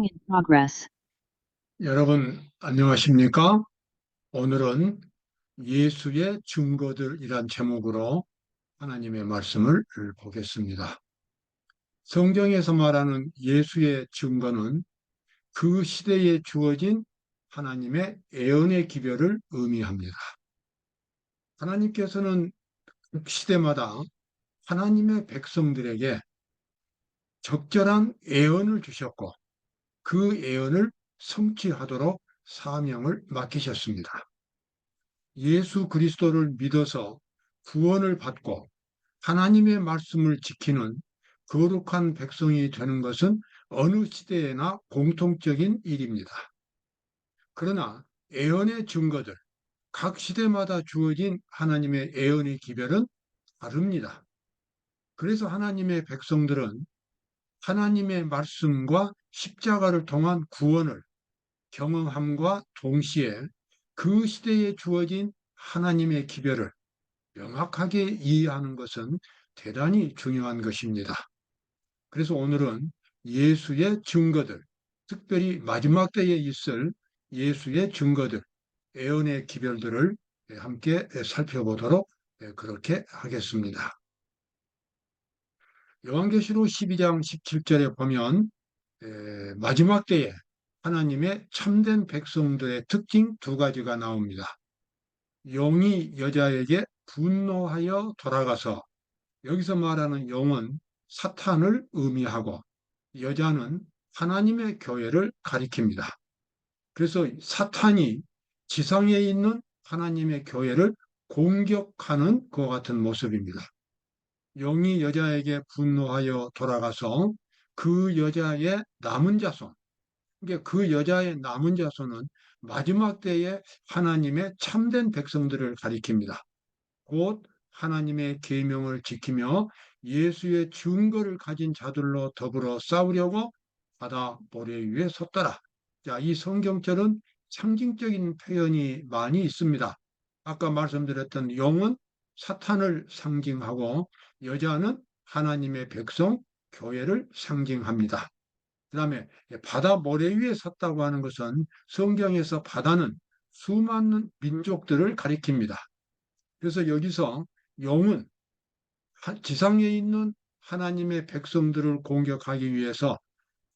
progress. 여러분, 안녕하십니까? 오늘은 예수의 증거들이란 제목으로 하나님의 말씀을 보겠습니다. 성경에서 말하는 예수의 증거는 그 시대에 주어진 하나님의 애언의 기별을 의미합니다. 하나님께서는 그 시대마다 하나님의 백성들에게 적절한 애언을 주셨고 그 애언을 성취하도록 사명을 맡기셨습니다. 예수 그리스도를 믿어서 구원을 받고 하나님의 말씀을 지키는 거룩한 백성이 되는 것은 어느 시대에나 공통적인 일입니다. 그러나 애언의 증거들, 각 시대마다 주어진 하나님의 애언의 기별은 다릅니다. 그래서 하나님의 백성들은 하나님의 말씀과 십자가를 통한 구원을 경험함과 동시에 그 시대에 주어진 하나님의 기별을 명확하게 이해하는 것은 대단히 중요한 것입니다. 그래서 오늘은 예수의 증거들, 특별히 마지막 때에 있을 예수의 증거들, 애언의 기별들을 함께 살펴보도록 그렇게 하겠습니다. 요한계시록 12장 17절에 보면 마지막 때에 하나님의 참된 백성들의 특징 두 가지가 나옵니다. 용이 여자에게 분노하여 돌아가서, 여기서 말하는 용은 사탄을 의미하고 여자는 하나님의 교회를 가리킵니다. 그래서 사탄이 지상에 있는 하나님의 교회를 공격하는 것 같은 모습입니다. 용이 여자에게 분노하여 돌아가서 그 여자의 남은 자손, 그러니까 그 여자의 남은 자손은 마지막 때에 하나님의 참된 백성들을 가리킵니다. 곧 하나님의 계명을 지키며 예수의 증거를 가진 자들로 더불어 싸우려고 바다 모래 위에 섰더라. 자, 이 성경절은 상징적인 표현이 많이 있습니다. 아까 말씀드렸던 용은 사탄을 상징하고 여자는 하나님의 백성, 교회를 상징합니다. 그 다음에 바다 모래 위에 섰다고 하는 것은 성경에서 바다는 수많은 민족들을 가리킵니다. 그래서 여기서 용은 지상에 있는 하나님의 백성들을 공격하기 위해서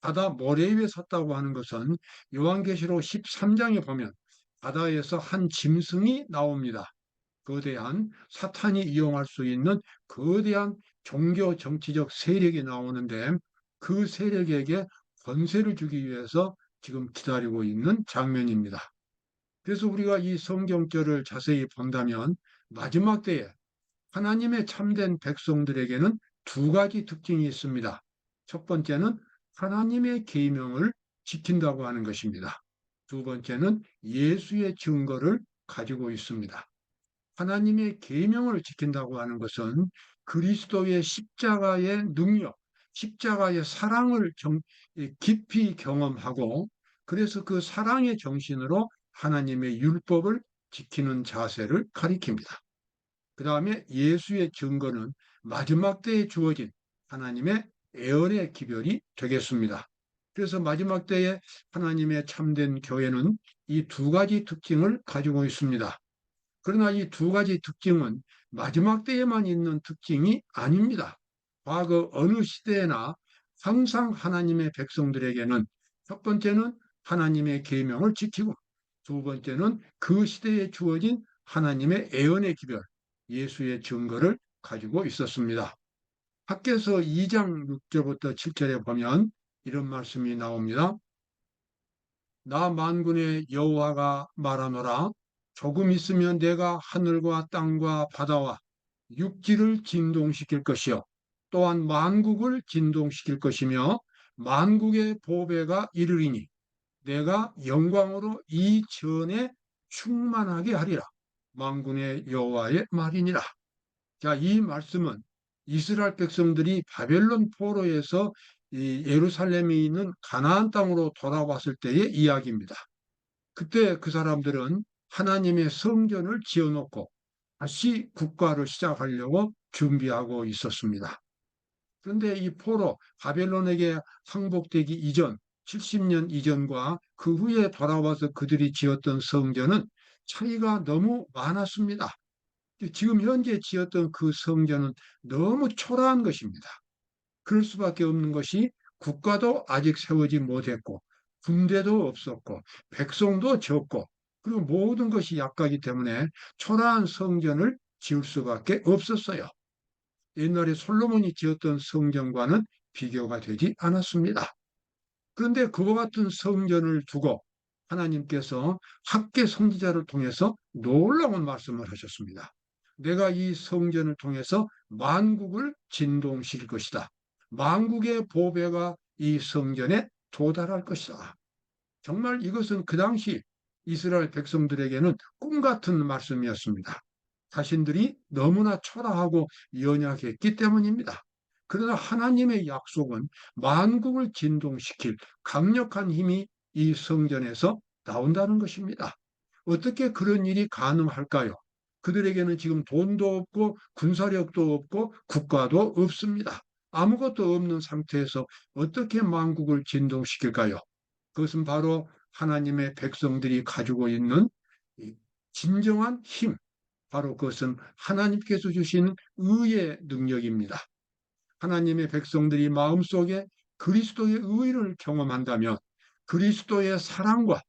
바다 모래 위에 섰다고 하는 것은 요한계시록 13장에 보면 바다에서 한 짐승이 나옵니다. 거대한 사탄이 이용할 수 있는 거대한 종교 정치적 세력이 나오는데 그 세력에게 권세를 주기 위해서 지금 기다리고 있는 장면입니다. 그래서 우리가 이 성경절을 자세히 본다면 마지막 때에 하나님의 참된 백성들에게는 두 가지 특징이 있습니다. 첫 번째는 하나님의 계명을 지킨다고 하는 것입니다. 두 번째는 예수의 증거를 가지고 있습니다. 하나님의 계명을 지킨다고 하는 것은 그리스도의 십자가의 능력, 십자가의 사랑을 깊이 경험하고 그래서 그 사랑의 정신으로 하나님의 율법을 지키는 자세를 가리킵니다. 그 다음에 예수의 증거는 마지막 때에 주어진 하나님의 애언의 기별이 되겠습니다. 그래서 마지막 때에 하나님의 참된 교회는 이 두 가지 특징을 가지고 있습니다. 그러나 이 두 가지 특징은 마지막 때에만 있는 특징이 아닙니다. 과거 어느 시대에나 항상 하나님의 백성들에게는 첫 번째는 하나님의 계명을 지키고 두 번째는 그 시대에 주어진 하나님의 애언의 기별, 예수의 증거를 가지고 있었습니다. 학개서 2장 6절부터 7절에 보면 이런 말씀이 나옵니다. 나 만군의 여호와가 말하노라. 조금 있으면 내가 하늘과 땅과 바다와 육지를 진동시킬 것이요 또한 만국을 진동시킬 것이며 만국의 보배가 이르리니 내가 영광으로 이 전에 충만하게 하리라. 만군의 여호와의 말이니라. 자, 이 말씀은 이스라엘 백성들이 바벨론 포로에서 이 예루살렘에 있는 가나안 땅으로 돌아왔을 때의 이야기입니다. 그때 그 사람들은 하나님의 성전을 지어놓고 다시 국가를 시작하려고 준비하고 있었습니다. 그런데 이 포로 바벨론에게 항복되기 이전 70년 이전과 그 후에 돌아와서 그들이 지었던 성전은 차이가 너무 많았습니다. 지금 현재 지었던 그 성전은 너무 초라한 것입니다. 그럴 수밖에 없는 것이 국가도 아직 세우지 못했고, 군대도 없었고, 백성도 적고, 그리고 모든 것이 약하기 때문에 초라한 성전을 지을 수밖에 없었어요. 옛날에 솔로몬이 지었던 성전과는 비교가 되지 않았습니다. 그런데 그와 같은 성전을 두고 하나님께서 학개 선지자를 통해서 놀라운 말씀을 하셨습니다. 내가 이 성전을 통해서 만국을 진동시킬 것이다. 만국의 보배가 이 성전에 도달할 것이다. 정말 이것은 그 당시 이스라엘 백성들에게는 꿈 같은 말씀이었습니다. 자신들이 너무나 초라하고 연약했기 때문입니다. 그러나 하나님의 약속은 만국을 진동시킬 강력한 힘이 이 성전에서 나온다는 것입니다. 어떻게 그런 일이 가능할까요? 그들에게는 지금 돈도 없고 군사력도 없고 국가도 없습니다. 아무것도 없는 상태에서 어떻게 만국을 진동시킬까요? 그것은 바로 하나님의 백성들이 가지고 있는 진정한 힘, 바로 그것은 하나님께서 주신 의의 능력입니다. 하나님의 백성들이 마음속에 그리스도의 의를 경험한다면 그리스도의 사랑과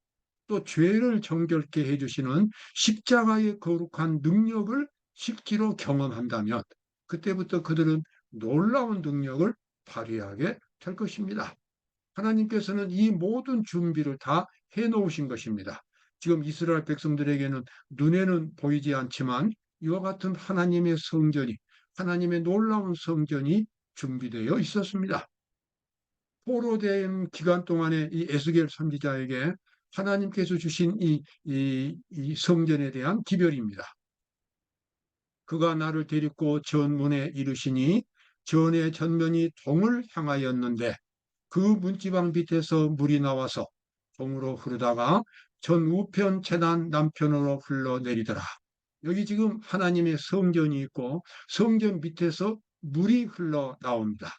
또 죄를 정결케 해주시는 십자가의 거룩한 능력을 실제로 경험한다면 그때부터 그들은 놀라운 능력을 발휘하게 될 것입니다. 하나님께서는 이 모든 준비를 다 해놓으신 것입니다. 지금 이스라엘 백성들에게는 눈에는 보이지 않지만 이와 같은 하나님의 성전이, 하나님의 놀라운 성전이 준비되어 있었습니다. 포로된 기간 동안에 이 에스겔 선지자에게 하나님께서 주신 이 성전에 대한 기별입니다. 그가 나를 데리고 전문에 이르시니 전의 전면이 동을 향하였는데 그 문지방 밑에서 물이 나와서 동으로 흐르다가 전 우편 재단 남편으로 흘러내리더라. 여기 지금 하나님의 성전이 있고 성전 밑에서 물이 흘러나옵니다.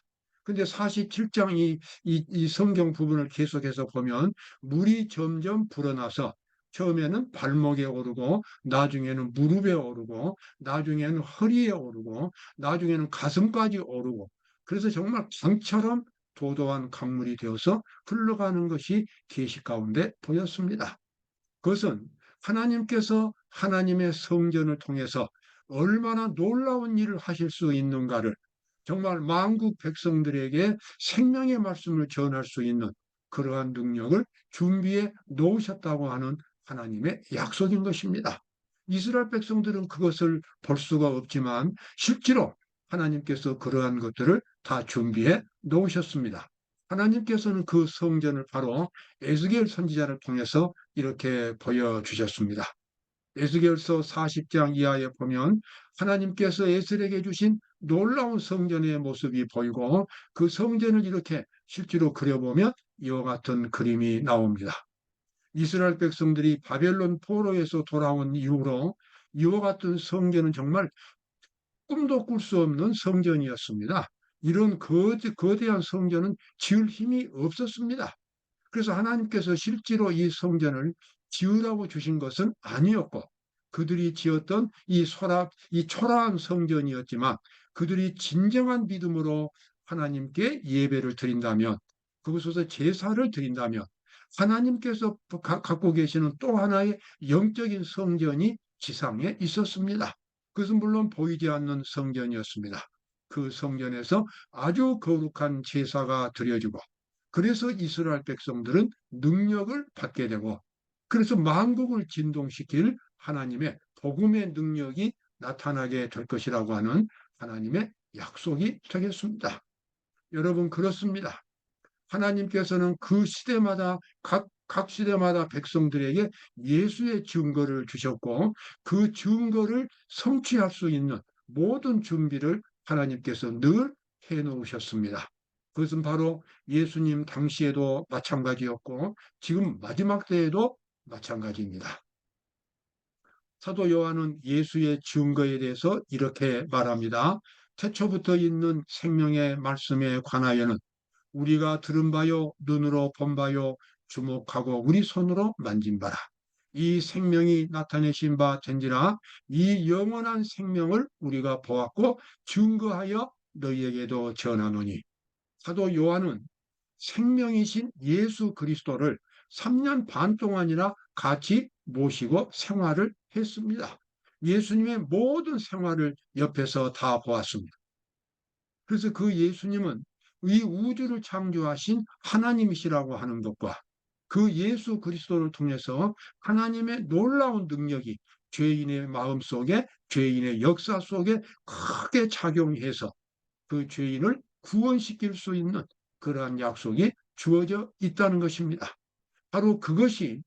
근데 47장 이 성경 부분을 계속해서 보면 물이 점점 불어나서 처음에는 발목에 오르고 나중에는 무릎에 오르고 나중에는 허리에 오르고 나중에는 가슴까지 오르고 그래서 정말 강처럼 도도한 강물이 되어서 흘러가는 것이 계시 가운데 보였습니다. 그것은 하나님께서 하나님의 성전을 통해서 얼마나 놀라운 일을 하실 수 있는가를 정말 만국 백성들에게 생명의 말씀을 전할 수 있는 그러한 능력을 준비해 놓으셨다고 하는 하나님의 약속인 것입니다. 이스라엘 백성들은 그것을 볼 수가 없지만 실제로 하나님께서 그러한 것들을 다 준비해 놓으셨습니다. 하나님께서는 그 성전을 바로 에스겔 선지자를 통해서 이렇게 보여주셨습니다. 에스겔서 40장 이하에 보면 하나님께서 에스겔에게 주신 놀라운 성전의 모습이 보이고 그 성전을 이렇게 실제로 그려보면 이와 같은 그림이 나옵니다. 이스라엘 백성들이 바벨론 포로에서 돌아온 이후로 이와 같은 성전은 정말 꿈도 꿀 수 없는 성전이었습니다. 이런 거대한 성전은 지을 힘이 없었습니다. 그래서 하나님께서 실제로 이 성전을 지으라고 주신 것은 아니었고 그들이 지었던 이 초라한 성전이었지만 그들이 진정한 믿음으로 하나님께 예배를 드린다면 그곳에서 제사를 드린다면 하나님께서 갖고 계시는 또 하나의 영적인 성전이 지상에 있었습니다. 그것은 물론 보이지 않는 성전이었습니다. 그 성전에서 아주 거룩한 제사가 드려지고 그래서 이스라엘 백성들은 능력을 받게 되고 그래서 만국을 진동시킬 하나님의 복음의 능력이 나타나게 될 것이라고 하는 하나님의 약속이 되겠습니다. 여러분 그렇습니다. 하나님께서는 그 시대마다 각 시대마다 백성들에게 예수의 증거를 주셨고 그 증거를 성취할 수 있는 모든 준비를 하나님께서 늘 해놓으셨습니다. 그것은 바로 예수님 당시에도 마찬가지였고 지금 마지막 때에도 마찬가지입니다. 사도 요한은 예수의 증거에 대해서 이렇게 말합니다. 태초부터 있는 생명의 말씀에 관하여는 우리가 들은 바요, 눈으로 본 바요, 주목하고 우리 손으로 만진 바라. 이 생명이 나타내신 바 된지라 이 영원한 생명을 우리가 보았고 증거하여 너희에게도 전하노니. 사도 요한은 생명이신 예수 그리스도를 3년 반 동안이나 같이 모시고 생활을 했습니다. 예수님의 모든 생활을 옆에서 다 보았습니다. 그래서 그 예수님은 이 우주를 창조하신 하나님이시라고 하는 것과 그 예수 그리스도를 통해서 하나님의 놀라운 능력이 죄인의 마음 속에, 죄인의 역사 속에 크게 작용해서 그 죄인을 구원시킬 수 있는 그러한 약속이 주어져 있다는 것입니다. 바로 그것이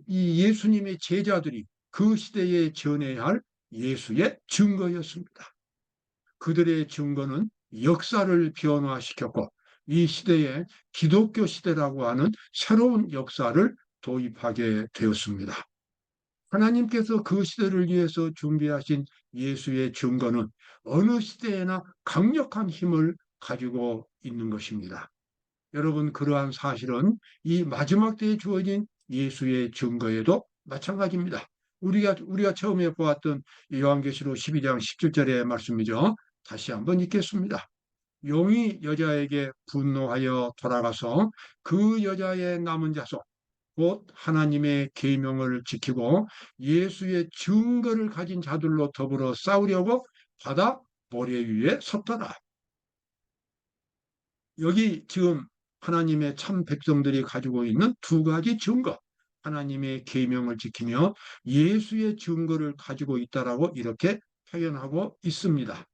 이 예수님의 제자들이 그 시대에 전해야 할 예수의 증거였습니다. 그들의 증거는 역사를 변화시켰고 이 시대에 기독교 시대라고 하는 새로운 역사를 도입하게 되었습니다. 하나님께서 그 시대를 위해서 준비하신 예수의 증거는 어느 시대에나 강력한 힘을 가지고 있는 것입니다. 여러분, 그러한 사실은 이 마지막 때에 주어진 예수의 증거에도 마찬가지입니다. 우리가 처음에 보았던 요한계시록 12장 17절의 말씀이죠. 다시 한번 읽겠습니다. 용이 여자에게 분노하여 돌아가서 그 여자의 남은 자손 곧 하나님의 계명을 지키고 예수의 증거를 가진 자들로 더불어 싸우려고 바다 모래 위에 섰더라. 여기 지금 하나님의 참 백성들이 가지고 있는 두 가지 증거, 하나님의 계명을 지키며 예수의 증거를 가지고 있다라고 이렇게 표현하고 있습니다.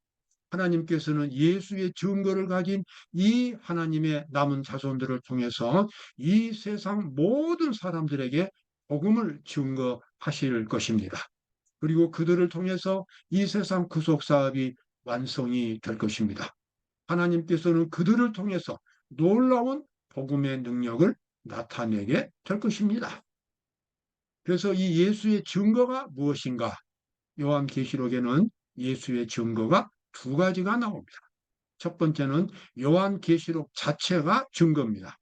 하나님께서는 예수의 증거를 가진 이 하나님의 남은 자손들을 통해서 이 세상 모든 사람들에게 복음을 증거하실 것입니다. 그리고 그들을 통해서 이 세상 구속 사업이 완성이 될 것입니다. 하나님께서는 그들을 통해서 놀라운 복음의 능력을 나타내게 될 것입니다. 그래서 이 예수의 증거가 무엇인가? 요한계시록에는 예수의 증거가 두 가지가 나옵니다. 첫 번째는 요한계시록 자체가 증거입니다.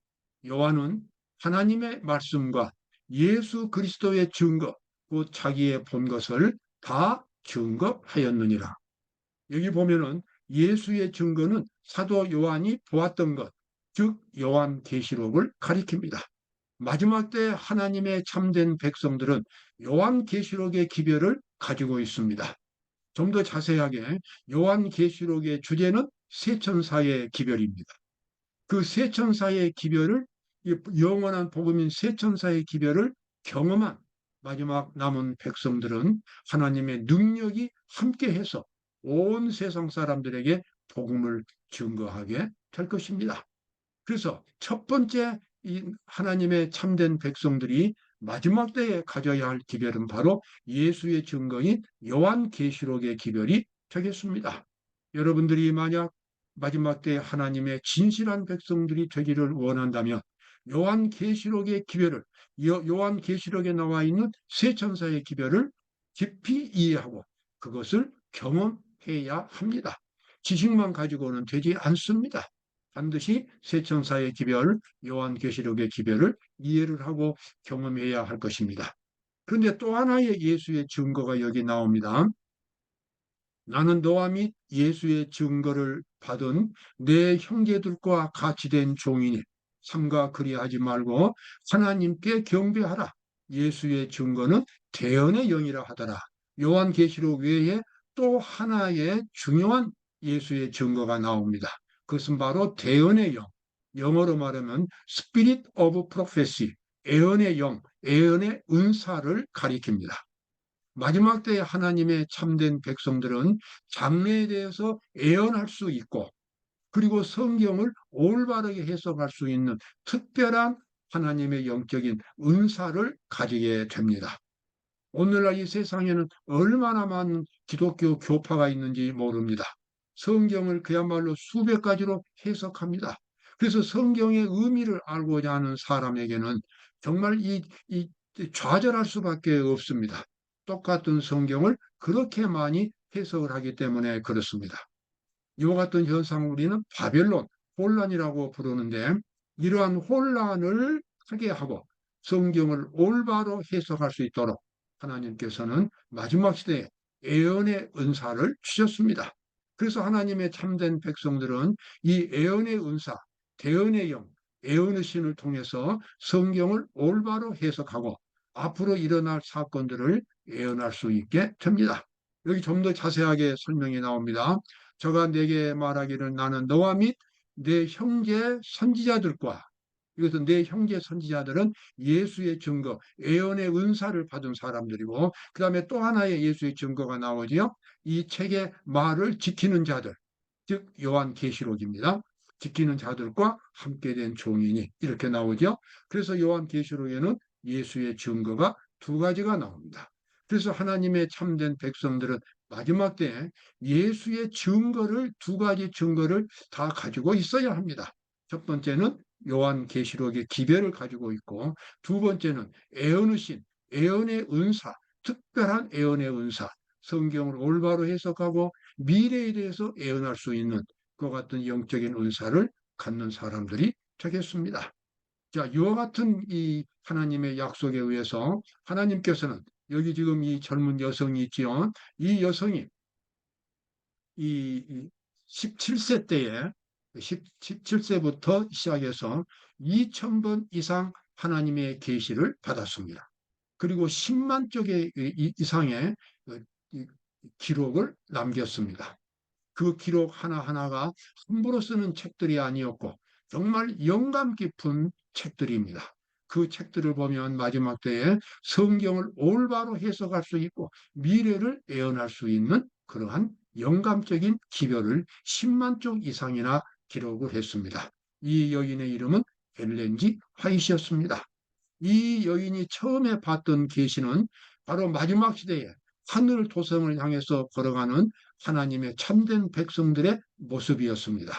요한은 하나님의 말씀과 예수 그리스도의 증거, 곧 자기의 본 것을 다 증거하였느니라. 여기 보면은 예수의 증거는 사도 요한이 보았던 것, 즉 요한계시록을 가리킵니다. 마지막 때 하나님의 참된 백성들은 요한계시록의 기별을 가지고 있습니다. 좀 더 자세하게 요한계시록의 주제는 세천사의 기별입니다. 그 세천사의 기별을 영원한 복음인 세천사의 기별을 경험한 마지막 남은 백성들은 하나님의 능력이 함께해서 온 세상 사람들에게 복음을 증거하게 될 것입니다. 그래서 첫 번째 이 하나님의 참된 백성들이 마지막 때에 가져야 할 기별은 바로 예수의 증거인 요한계시록의 기별이 되겠습니다. 여러분들이 만약 마지막 때 하나님의 진실한 백성들이 되기를 원한다면 요한계시록의 기별을 요한계시록에 나와 있는 세 천사의 기별을 깊이 이해하고 그것을 경험해야 합니다. 지식만 가지고는 되지 않습니다. 반드시 세 천사의 기별, 요한계시록의 기별을 이해를 하고 경험해야 할 것입니다. 그런데 또 하나의 예수의 증거가 여기 나옵니다. 나는 너와 및 예수의 증거를 받은 내 형제들과 같이 된 종이니 삼가 그리하지 말고 하나님께 경배하라. 예수의 증거는 대언의 영이라 하더라. 요한계시록 외에 또 하나의 중요한 예수의 증거가 나옵니다. 그것은 바로 대언의 영. 영어로 말하면 Spirit of Prophecy, 예언의 영, 예언의 은사를 가리킵니다. 마지막 때에 하나님의 참된 백성들은 장래에 대해서 예언할 수 있고 그리고 성경을 올바르게 해석할 수 있는 특별한 하나님의 영적인 은사를 가지게 됩니다. 오늘날 이 세상에는 얼마나 많은 기독교 교파가 있는지 모릅니다. 성경을 그야말로 수백 가지로 해석합니다. 그래서 성경의 의미를 알고자 하는 사람에게는 정말 이 좌절할 수밖에 없습니다. 똑같은 성경을 그렇게 많이 해석을 하기 때문에 그렇습니다. 이와 같은 현상을 우리는 바벨론, 혼란이라고 부르는데, 이러한 혼란을 하게 하고 성경을 올바로 해석할 수 있도록 하나님께서는 마지막 시대에 예언의 은사를 주셨습니다. 그래서 하나님의 참된 백성들은 이 예언의 은사, 대언의 영, 예언의 신을 통해서 성경을 올바로 해석하고 앞으로 일어날 사건들을 예언할 수 있게 됩니다. 여기 좀 더 자세하게 설명이 나옵니다. 저가 내게 말하기를 나는 너와 및 내 형제 선지자들과, 이것은 내 형제 선지자들은 예수의 증거, 예언의 은사를 받은 사람들이고, 그 다음에 또 하나의 예수의 증거가 나오지요. 이 책의 말을 지키는 자들, 즉 요한계시록입니다. 지키는 자들과 함께 된 종이니, 이렇게 나오죠. 그래서 요한계시록에는 예수의 증거가 두 가지가 나옵니다. 그래서 하나님의 참된 백성들은 마지막 때에 예수의 증거를, 두 가지 증거를 다 가지고 있어야 합니다. 첫 번째는 요한계시록의 기별을 가지고 있고, 두 번째는 예언의 신, 예언의 은사, 특별한 예언의 은사, 성경을 올바로 해석하고 미래에 대해서 예언할 수 있는 그 같은 영적인 은사를 갖는 사람들이 되겠습니다. 자, 이와 같은 이 하나님의 약속에 의해서 하나님께서는, 여기 지금 이 젊은 여성이 있지요. 이 여성이 이 17세 때에, 17세부터 시작해서 2000번 이상 하나님의 계시를 받았습니다. 그리고 10만 쪽의 이상의 기록을 남겼습니다. 그 기록 하나하나가 함부로 쓰는 책들이 아니었고 정말 영감 깊은 책들입니다. 그 책들을 보면 마지막 때에 성경을 올바로 해석할 수 있고 미래를 예언할 수 있는 그러한 영감적인 기별을 10만 쪽 이상이나 기록을 했습니다. 이 여인의 이름은 엘렌지 화이트였습니다. 이 여인이 처음에 봤던 계시는 바로 마지막 시대에 하늘 도성을 향해서 걸어가는 하나님의 참된 백성들의 모습이었습니다.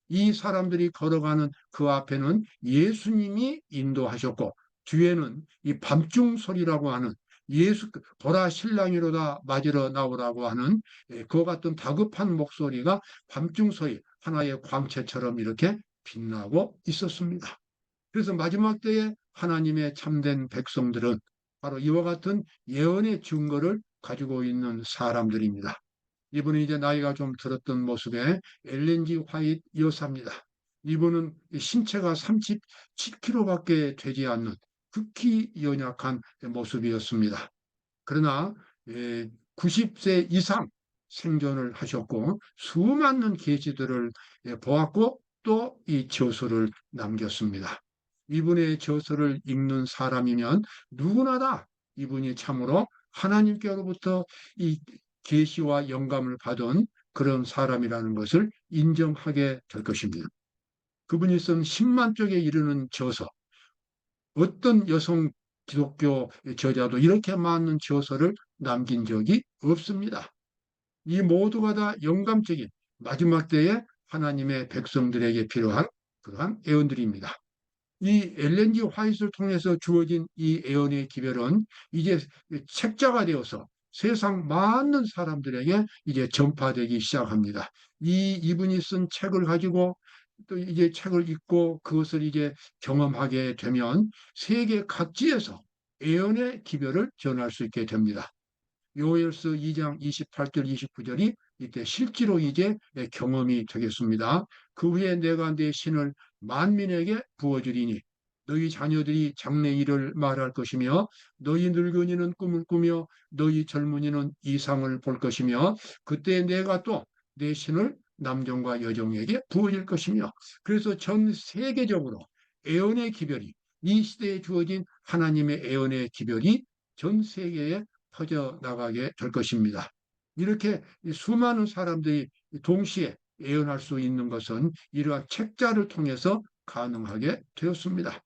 이 사람들이 걸어가는 그 앞에는 예수님이 인도하셨고, 뒤에는 이 밤중 소리라고 하는, 예수 보라 신랑이로다 맞으러 나오라고 하는 그 같은 다급한 목소리가 밤중 소리, 하나의 광채처럼 이렇게 빛나고 있었습니다. 그래서 마지막 때에 하나님의 참된 백성들은 바로 이와 같은 예언의 증거를 가지고 있는 사람들입니다. 이분은 이제 나이가 좀 들었던 모습의 엘렌지 화이트 여사입니다. 이분은 신체가 37kg밖에 되지 않는 극히 연약한 모습이었습니다. 그러나 90세 이상 생존을 하셨고 수많은 계시들을 보았고 또 이 저서를 남겼습니다. 이분의 저서를 읽는 사람이면 누구나 다 이분이 참으로 하나님께로부터 이 계시와 영감을 받은 그런 사람이라는 것을 인정하게 될 것입니다. 그분이 쓴 10만 쪽에 이르는 저서, 어떤 여성 기독교 저자도 이렇게 많은 저서를 남긴 적이 없습니다. 이 모두가 다 영감적인 마지막 때에 하나님의 백성들에게 필요한 그러한 예언들입니다. 이 엘렌지 화이트를 통해서 주어진 이 예언의 기별은 이제 책자가 되어서 세상 많은 사람들에게 이제 전파되기 시작합니다. 이분이 쓴 책을 가지고 또 이제 책을 읽고 그것을 이제 경험하게 되면 세계 각지에서 예언의 기별을 전할 수 있게 됩니다. 요엘서 2장 28절 29절이 이때 실제로 이제 경험이 되겠습니다. 그 후에 내가 내 신을 만민에게 부어주리니 너희 자녀들이 장래 일을 말할 것이며 너희 늙은이는 꿈을 꾸며 너희 젊은이는 이상을 볼 것이며 그때 내가 또 내 신을 남종과 여종에게 부어줄 것이며, 그래서 전 세계적으로 애언의 기별이, 이 시대에 주어진 하나님의 애언의 기별이 전 세계에 퍼져 나가게 될 것입니다. 이렇게 수많은 사람들이 동시에 예언할 수 있는 것은 이러한 책자를 통해서 가능하게 되었습니다.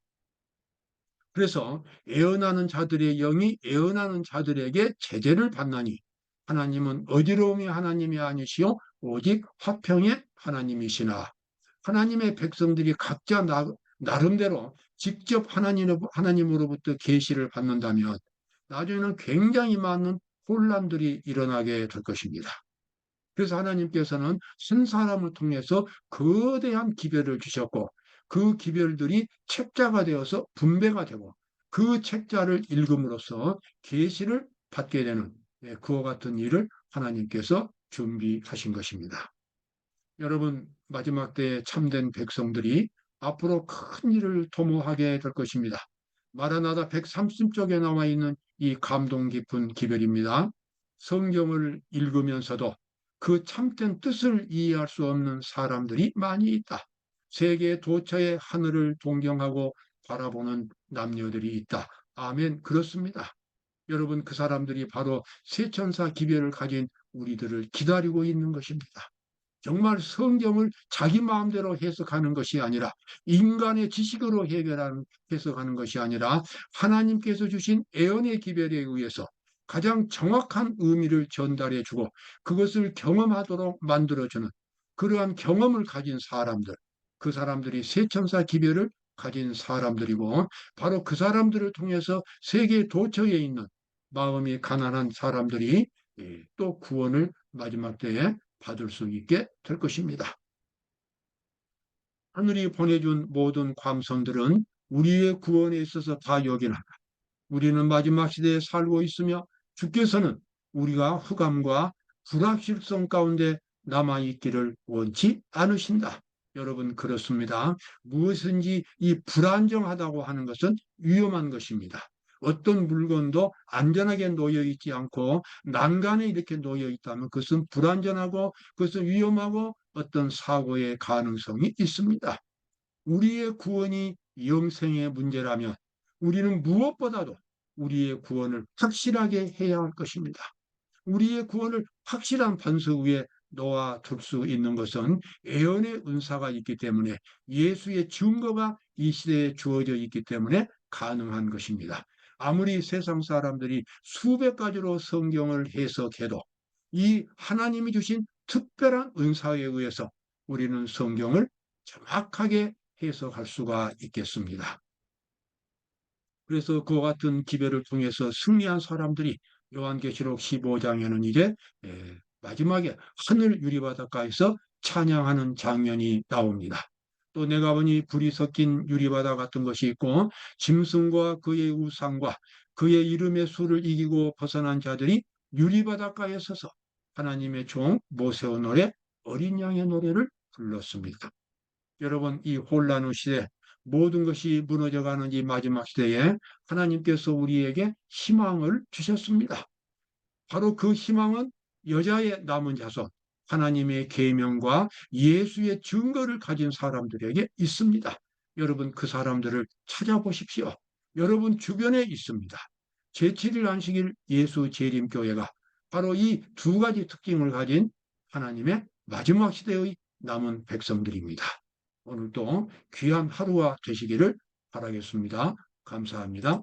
그래서 예언하는 자들의 영이 예언하는 자들에게 제재를 받나니 하나님은 어지러움의 하나님이 아니시오 오직 화평의 하나님이시나. 하나님의 백성들이 각자 나름대로 직접 하나님으로부터 계시를 받는다면 나중에는 굉장히 많은 혼란들이 일어나게 될 것입니다. 그래서 하나님께서는 한 사람을 통해서 거대한 기별을 주셨고 그 기별들이 책자가 되어서 분배가 되고 그 책자를 읽음으로써 계시를 받게 되는 그와 같은 일을 하나님께서 준비하신 것입니다. 여러분, 마지막 때에 참된 백성들이 앞으로 큰 일을 도모하게 될 것입니다. 마라나다 130쪽에 나와 있는 이 감동 깊은 기별입니다. 성경을 읽으면서도 그 참된 뜻을 이해할 수 없는 사람들이 많이 있다. 세계 도처의 하늘을 동경하고 바라보는 남녀들이 있다. 아멘. 그렇습니다. 여러분, 그 사람들이 바로 세천사 기별을 가진 우리들을 기다리고 있는 것입니다. 정말 성경을 자기 마음대로 해석하는 것이 아니라 인간의 지식으로 해석하는 것이 아니라 하나님께서 주신 애언의 기별에 의해서 가장 정확한 의미를 전달해 주고 그것을 경험하도록 만들어주는 그러한 경험을 가진 사람들, 그 사람들이 세천사 기별을 가진 사람들이고 바로 그 사람들을 통해서 세계 도처에 있는 마음이 가난한 사람들이 또 구원을 마지막 때에 받을 수 있게 될 것입니다. 하늘이 보내준 모든 감성들은 우리의 구원에 있어서 다 여기나가. 우리는 마지막 시대에 살고 있으며 주께서는 우리가 흑암과 불확실성 가운데 남아있기를 원치 않으신다. 여러분, 그렇습니다. 무엇인지 이 불안정하다고 하는 것은 위험한 것입니다. 어떤 물건도 안전하게 놓여 있지 않고 난간에 이렇게 놓여 있다면 그것은 불안전하고 그것은 위험하고 어떤 사고의 가능성이 있습니다. 우리의 구원이 영생의 문제라면 우리는 무엇보다도 우리의 구원을 확실하게 해야 할 것입니다. 우리의 구원을 확실한 반석 위에 놓아둘 수 있는 것은 애언의 은사가 있기 때문에 예수의 증거가 이 시대에 주어져 있기 때문에 가능한 것입니다. 아무리 세상 사람들이 수백 가지로 성경을 해석해도 이 하나님이 주신 특별한 은사에 의해서 우리는 성경을 정확하게 해석할 수가 있겠습니다. 그래서 그와 같은 기별을 통해서 승리한 사람들이 요한계시록 15장에는 이제 마지막에 하늘 유리바닷가에서 찬양하는 장면이 나옵니다. 또 내가 보니 불이 섞인 유리바다 같은 것이 있고 짐승과 그의 우상과 그의 이름의 수를 이기고 벗어난 자들이 유리바닷가에 서서 하나님의 종 모세의 노래 어린 양의 노래를 불렀습니다. 여러분, 이 혼란 후 시대 모든 것이 무너져가는 이 마지막 시대에 하나님께서 우리에게 희망을 주셨습니다. 바로 그 희망은 여자의 남은 자손, 하나님의 계명과 예수의 증거를 가진 사람들에게 있습니다. 여러분, 그 사람들을 찾아보십시오. 여러분 주변에 있습니다. 제7일 안식일 예수 재림교회가 바로 이 두 가지 특징을 가진 하나님의 마지막 시대의 남은 백성들입니다. 오늘도 귀한 하루가 되시기를 바라겠습니다. 감사합니다.